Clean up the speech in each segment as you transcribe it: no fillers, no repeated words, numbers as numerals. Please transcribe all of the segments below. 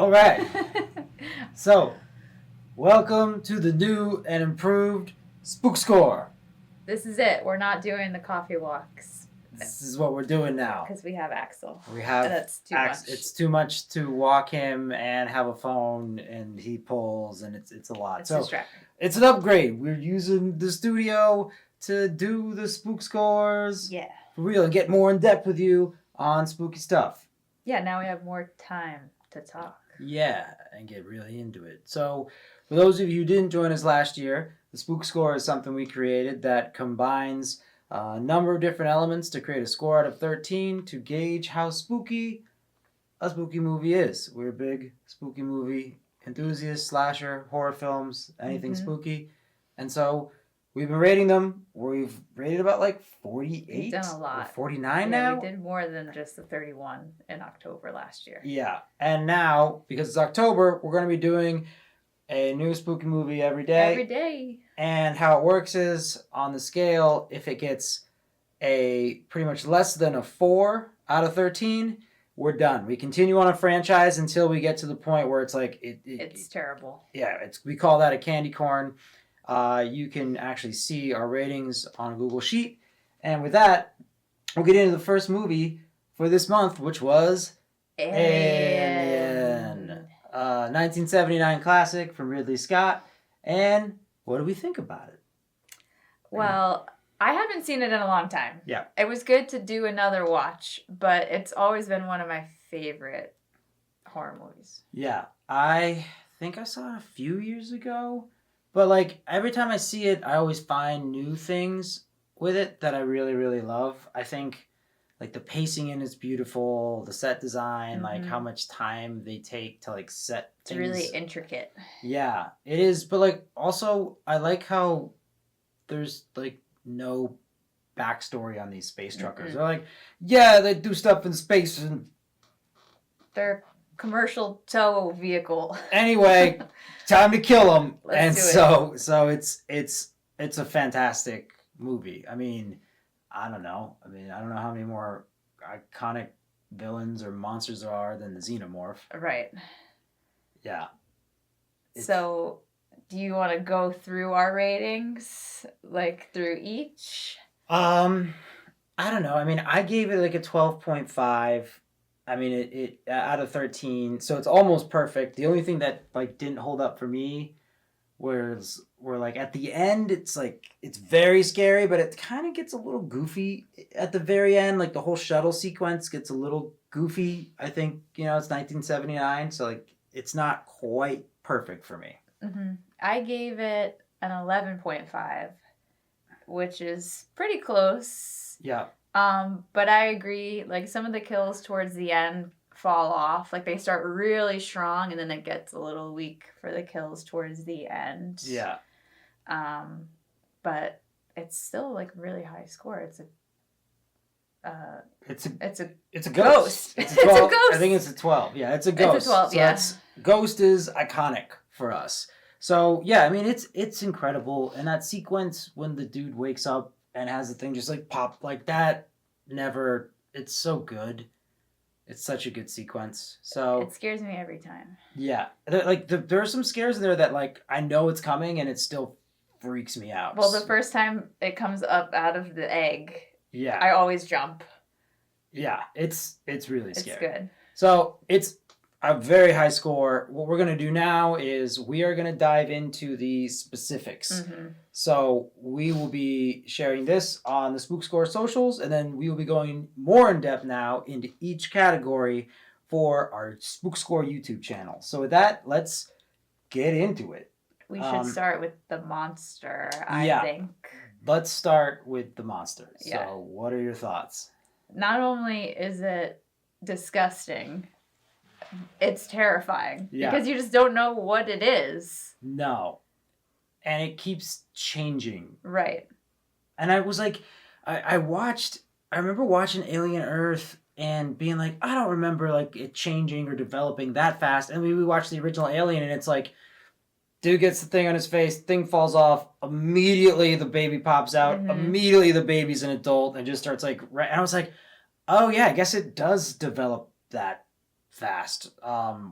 All right. So, welcome to the new and improved Spook Score. This is it. We're not doing the coffee walks. This is what we're doing now. Because we have Axel. We have and that's too much. It's too much to walk him and have a phone, and he pulls, and it's a lot. It's distracting. It's an upgrade. We're using the studio to do the Spook Scores. Yeah. For real, and get more in depth with you on spooky stuff. Yeah, now we have more time to talk. Yeah, and get really into it. So, for those of you who didn't join us last year, the Spook Score is something we created that combines a number of different elements to create a score out of 13 to gauge how spooky a spooky movie is. We're big spooky movie enthusiasts, slasher, horror films, anything spooky. And so we've been rating them. We've rated about like 48. We've done a lot. 49 now. We did more than just the 31 in October last year. Yeah. And now, because it's October, we're going to be doing a new spooky movie every day. Every day. And how it works is, on the scale, if it gets a pretty much less than a 4 out of 13, we're done. We continue on a franchise until we get to the point where it's like... It's terrible. Yeah, we call that a candy corn. You can actually see our ratings on a Google Sheet. And with that, we'll get into the first movie for this month, which was... Alien. 1979 classic from Ridley Scott. And what do we think about it? Well, I haven't seen it in a long time. Yeah. It was good to do another watch, but it's always been one of my favorite horror movies. Yeah. I think I saw it a few years ago. But, like, every time I see it, I always find new things with it that I really, really love. I think... like, the pacing in is beautiful, the set design, like, how much time they take to, like, set things. It's really intricate. Yeah, it is. But, like, also, I like how there's, like, no backstory on these space truckers. They're like, yeah, they do stuff in space. And they're a commercial tow vehicle. Anyway, time to kill them. Let's do it. So it's a fantastic movie. I mean... I don't know how many more iconic villains or monsters there are than the Xenomorph. Right. Yeah. So, do you want to go through our ratings, like through each? I don't know. I mean, I gave it like a 12.5. I mean, it out of 13, so it's almost perfect. The only thing that like didn't hold up for me was like at the end, it's like it's very scary, but it kind of gets a little goofy at the very end. Like the whole shuttle sequence gets a little goofy. I think it's 1979, so like it's not quite perfect for me. I gave it an 11.5, which is pretty close. Yeah. But I agree. Like some of the kills towards the end fall off. Like they start really strong, and then it gets a little weak for the kills towards the end. Yeah. But it's still like really high score. It's a ghost. It's a ghost. It's a ghost. I think it's a 12. Yeah, it's a ghost. It's a 12, so Ghost is iconic for us. So yeah, I mean it's incredible. And that sequence when the dude wakes up and has the thing just like pop like that, it's so good. It's such a good sequence. So it scares me every time. Yeah. There are some scares in there that like I know it's coming and it still freaks me out. Well, the first time it comes up out of the egg, yeah, I always jump. Yeah, it's really scary. It's good. So it's a very high score. What we're going to do now is we are going to dive into the specifics. So we will be sharing this on the Spook Score socials, and then we will be going more in depth now into each category for our Spook Score YouTube channel. So with that, let's get into it. We should start with the monster, I think. Let's start with the monster. Yeah. So what are your thoughts? Not only is it disgusting, it's terrifying. Yeah. Because you just don't know what it is. No. And it keeps changing. Right. And I was like, I remember watching Alien Earth and being like, I don't remember like it changing or developing that fast. And we watched the original Alien and it's like, dude gets the thing on his face, thing falls off, immediately the baby pops out, immediately the baby's an adult and just starts like, and I was like, oh yeah, I guess it does develop that fast,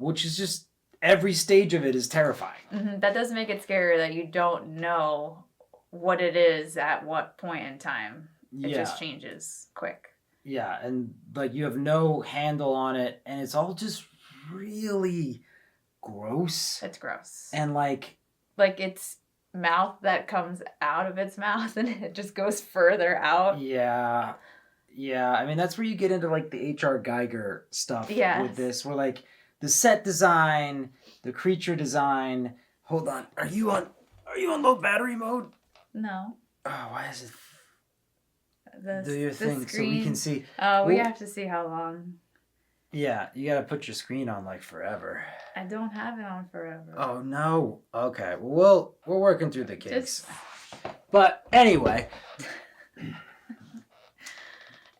which is just every stage of it is terrifying. That does make it scary that you don't know what it is at what point in time. It just changes quick. Yeah, and like you have no handle on it, and it's all just really gross. It's gross. And like its mouth that comes out of its mouth and it just goes further out. Yeah. Yeah, I mean that's where you get into like the H.R. Geiger stuff with this, where like the set design, the creature design. Hold on, are you on low battery mode? No. Oh, why is it? Do your thing screen. So we can see. Oh, we have to see how long. Yeah, you gotta put your screen on like forever. I don't have it on forever. Oh no. Okay, well we're working through the kinks. But anyway.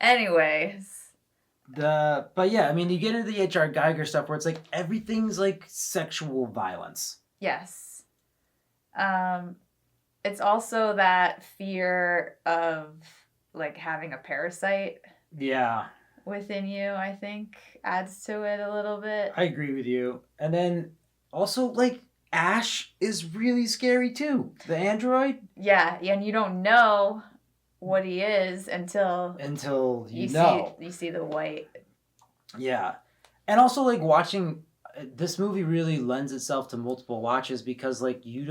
Anyways. But yeah, I mean, you get into the H.R. Geiger stuff where it's like everything's like sexual violence. Yes. It's also that fear of like having a parasite. Yeah. Within you, I think, adds to it a little bit. I agree with you. And then also like Ash is really scary too. The android. Yeah, and you don't know what he is until you know. You see the white. Yeah. And also like watching this movie really lends itself to multiple watches because like you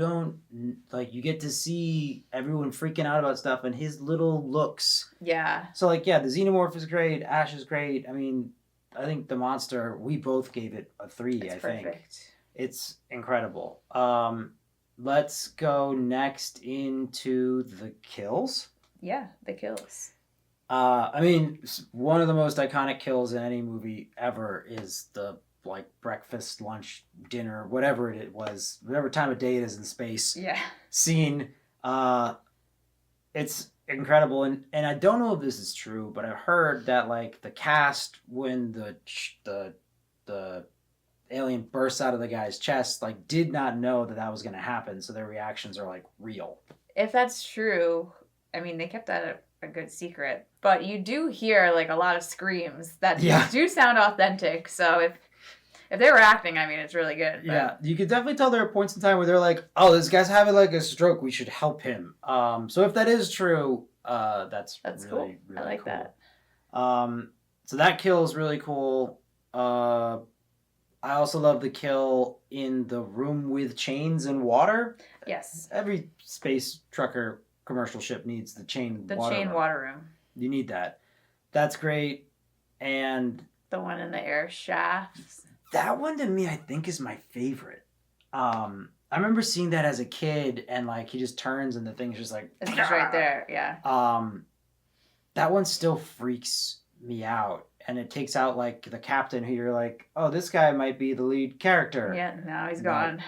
get to see everyone freaking out about stuff and his little looks. Yeah. So like yeah, the Xenomorph is great, Ash is great. I mean, I think the monster, we both gave it a 3, it's I perfect. think. It's incredible. Let's go next into the kills. Yeah, the kills. I mean, one of the most iconic kills in any movie ever is the like breakfast, lunch, dinner, whatever it was, whatever time of day it is in space. Yeah. Scene. It's incredible, and I don't know if this is true, but I've heard that like the cast when the alien bursts out of the guy's chest like did not know that was going to happen, so their reactions are like real. If that's true, I mean they kept that a good secret, but you do hear like a lot of screams that do sound authentic. So if they were acting, I mean, it's really good. But... Yeah, you could definitely tell there are points in time where they're like, "Oh, this guy's having like a stroke. We should help him." So if that is true, that's really, cool. Really I like cool. that. So that kill is really cool. I also love the kill in the room with chains and water. Yes. Every space trucker commercial ship needs the chain water room. You need that. That's great. And the one in the air shafts. That one to me, I think, is my favorite. I remember seeing that as a kid, and like he just turns, and the thing's just like it's just right there. Yeah. That one still freaks me out, and it takes out like the captain, who you're like, oh, this guy might be the lead character. Yeah. Now he's gone.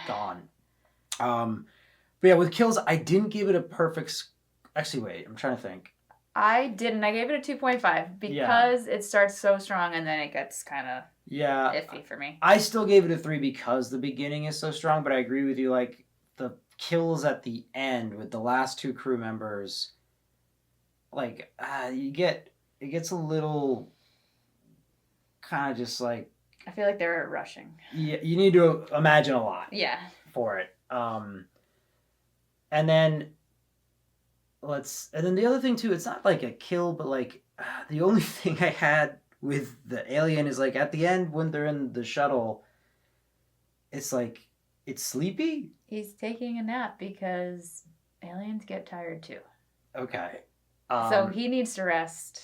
But yeah, with kills, I didn't give it a perfect. Actually, wait, I'm trying to think. I didn't. I gave it a 2.5 because it starts so strong and then it gets kind of iffy for me. I still gave it a 3 because the beginning is so strong, but I agree with you. Like the kills at the end with the last 2 crew members, like it gets a little kind of just like. I feel like they're rushing. Yeah, you need to imagine a lot. Yeah. For it, and then. And then the other thing too, it's not like a kill, but like the only thing I had with the alien is like at the end when they're in the shuttle, it's like it's sleepy. He's taking a nap because aliens get tired too. Okay. So he needs to rest.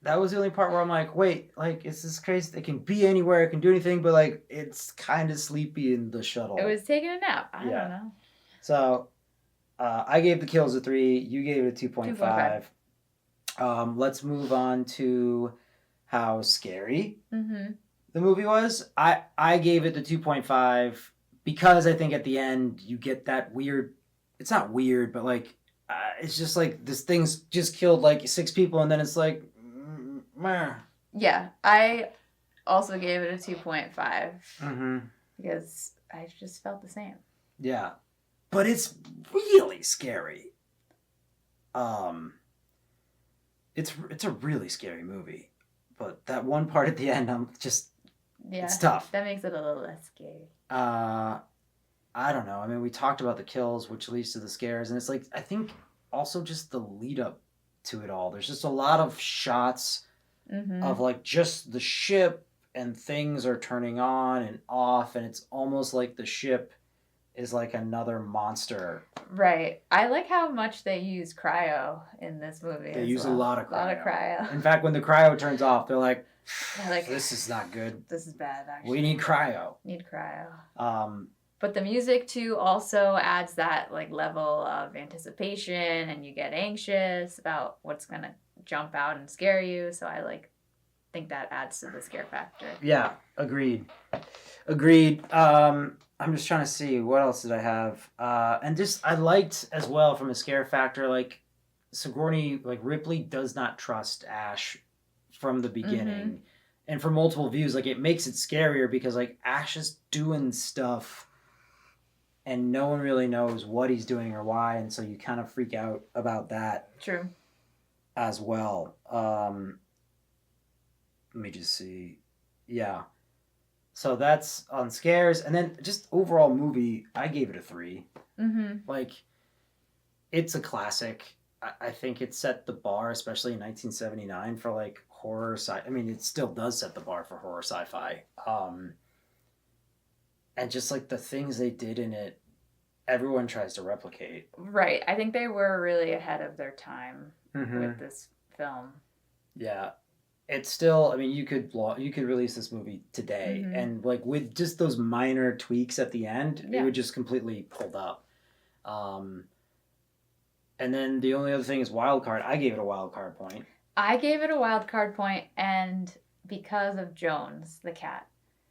That was the only part where I'm like, wait, like it's this crazy. It can be anywhere, it can do anything, but like it's kind of sleepy in the shuttle. It was taking a nap. I don't know. So. I gave the kills a 3. You gave it a 2.5. Let's move on to how scary the movie was. I gave it the 2.5 because I think at the end you get that weird. It's not weird, but like it's just like this thing's just killed like 6 people, and then it's like, meh. Yeah, I also gave it a 2.5 because I just felt the same. Yeah. But it's really scary. It's a really scary movie. But that one part at the end, Yeah. It's tough. That makes it a little less scary. I don't know. I mean, we talked about the kills, which leads to the scares, and it's like I think also just the lead up to it all. There's just a lot of shots of like just the ship and things are turning on and off, and it's almost like the ship is like another monster. Right. I like how much they use cryo in this movie. They use a lot of cryo. A lot of cryo. In fact, when the cryo turns off, they're like, this is not good. This is bad, actually. We need cryo. Need cryo. But the music too also adds that like level of anticipation, and you get anxious about what's gonna jump out and scare you. So I think that adds to the scare factor. Yeah, agreed. I'm just trying to see what else did I have, and just I liked as well from a scare factor, like Sigourney, like Ripley does not trust Ash from the beginning, and for multiple views, like it makes it scarier because like Ash is doing stuff and no one really knows what he's doing or why, and so you kind of freak out about that. True. As well. Let me just see. Yeah. So that's on scares, and then just overall movie, I gave it a 3. Like, it's a classic. I think it set the bar, especially in 1979, for like horror I mean, it still does set the bar for horror sci-fi. And just like the things they did in it, everyone tries to replicate. Right. I think they were really ahead of their time with this film. Yeah. It's still, I mean, you could release this movie today, and like with just those minor tweaks at the end, it would just completely hold up. And then the only other thing is wild card. I gave it a wild card point. I gave it a wild card point, and because of Jones, the cat.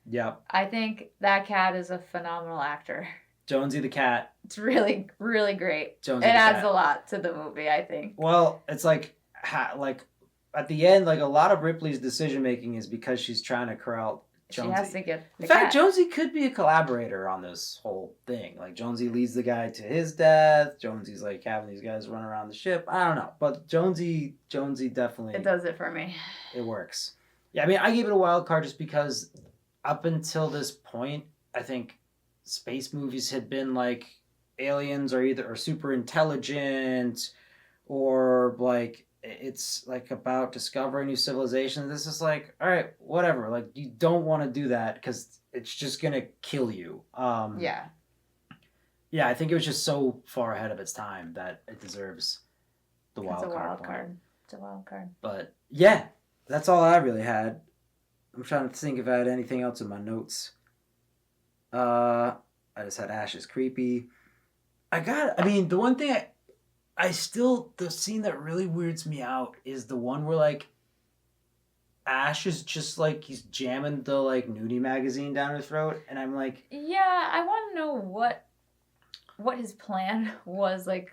Yep. I think that cat is a phenomenal actor. Jonesy the cat. It's really, really great. Jonesy it adds a lot to the movie, I think. Well, it's like at the end, like a lot of Ripley's decision making is because she's trying to corral Jonesy. She has to get the In fact, cat. Jonesy could be a collaborator on this whole thing. Like Jonesy leads the guy to his death. Jonesy's like having these guys run around the ship. I don't know, but Jonesy definitely. It does it for me. It works. Yeah, I mean, I gave it a wild card just because up until this point, I think space movies had been like aliens are super intelligent or like it's like about discovering new civilizations. This is like, all right, whatever. Like you don't want to do that because it's just gonna kill you. Yeah, I think it was just so far ahead of its time that it deserves the wild card. It's a wild card. But yeah, that's all I really had. I'm trying to think if I had anything else in my notes. I just had Ash is creepy. The one thing the scene that really weirds me out is the one where like Ash is just like he's jamming the like nudie magazine down her throat, and I'm like, yeah, I want to know what his plan was. Like,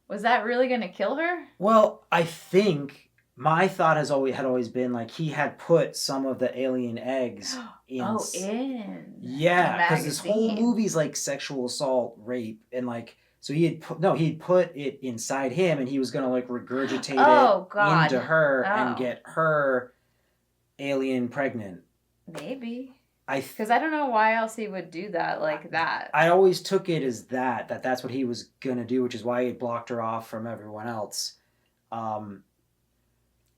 was that really gonna kill her? Well, I think my thought had always been like he had put some of the alien eggs in. Yeah, because this whole movie's like sexual assault, rape, and like so he'd put it inside him, and he was gonna like regurgitate it into her and get her alien pregnant. Maybe. Because I don't know why else he would do that like that. I always took it as that's what he was gonna do, which is why he blocked her off from everyone else.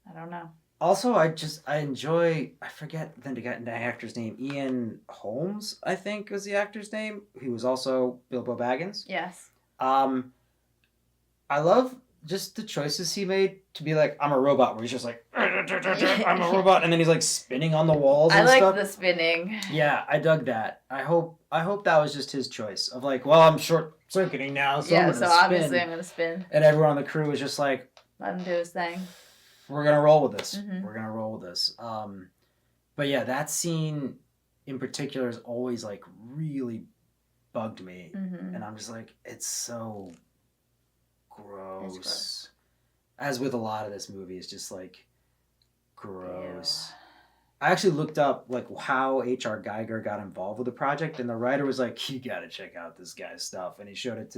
I don't know. Also, I forget the actor's name. Ian Holmes, I think, was the actor's name. He was also Bilbo Baggins. Yes. I love just the choices he made to be like, I'm a robot, where he's just like, I'm a robot, and then he's like spinning on the walls and stuff. I like the spinning. Yeah, I dug that. I hope that was just his choice of like, well, I'm short-circuiting now, so I'm going to spin. Obviously I'm going to spin. And everyone on the crew was just like, let him do his thing. We're going to roll with this. We're going to roll with this. But yeah, that scene in particular has always like really bugged me. And I'm just like, it's so gross. As with a lot of this movie, it's just like gross. Ew. I actually looked up like how H.R. Geiger got involved with the project, and the writer was like, you got to check out this guy's stuff. And he showed it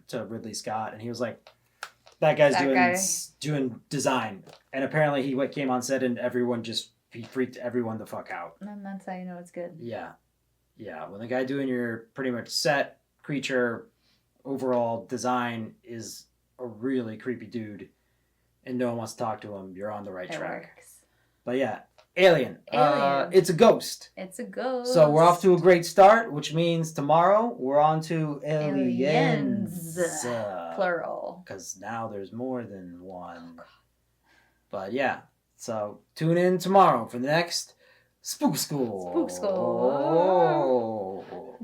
to Ridley Scott, and he was like, that guy's doing design. And apparently he came on set and everyone just he freaked everyone the fuck out. And that's how you know it's good. Yeah. Yeah. When the guy doing your pretty much set creature overall design is a really creepy dude and no one wants to talk to him, you're on the right track. Works. But yeah, Alien. Alien. It's a ghost. It's a ghost. So we're off to a great start, which means tomorrow we're on to aliens. Plural. Because now there's more than one. Oh, but yeah, so tune in tomorrow for the next Spook School. Spook School. Oh.